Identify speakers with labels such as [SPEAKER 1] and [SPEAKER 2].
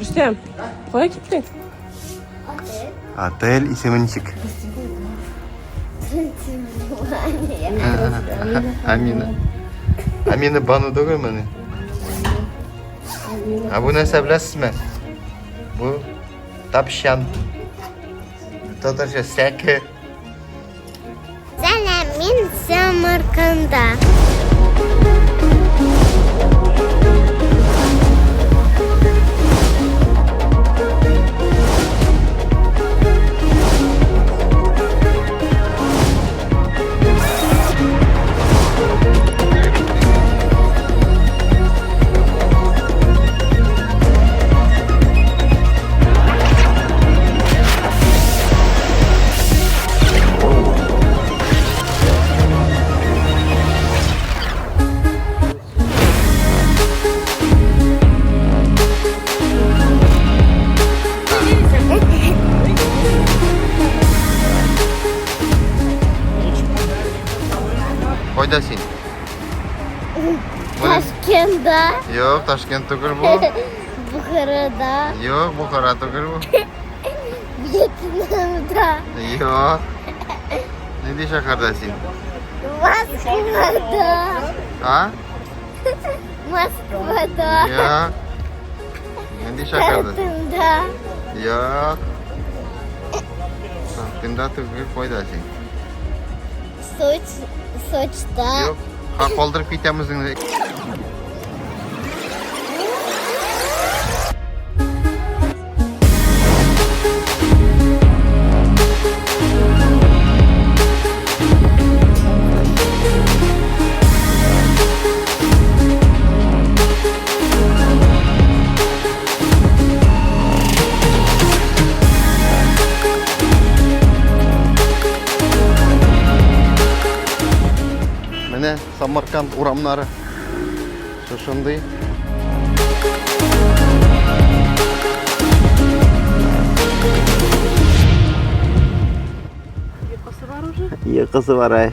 [SPEAKER 1] Rüstem, koya gittin?
[SPEAKER 2] Отель Исеминчик. Amina. Amina Banu değil mi? Ha bu ne bilasizmi? Bu tapşan. Tatarcha saki.
[SPEAKER 3] Selam, men Samarqandda.
[SPEAKER 2] Koydasın.
[SPEAKER 3] Toshkentda,
[SPEAKER 2] Yok, Toshkent değil bu.
[SPEAKER 3] Buxoroda,
[SPEAKER 2] Yok, Buxoro değil bu.
[SPEAKER 3] Vyetnamda,
[SPEAKER 2] Yok. Ne diye şakardasın?
[SPEAKER 3] Moskvada,
[SPEAKER 2] Ha?
[SPEAKER 3] Moskvada,
[SPEAKER 2] Yok. Ne diye şakardasın?
[SPEAKER 3] Tartında,
[SPEAKER 2] Yok. Toshkentda değil koydasın.
[SPEAKER 3] Sochda.
[SPEAKER 2] Yok. Ha qoldurib ketamiz. Mine Samarkand uramlari. Shunday.
[SPEAKER 1] Yıkası var уже?
[SPEAKER 2] Yıkısı var ay.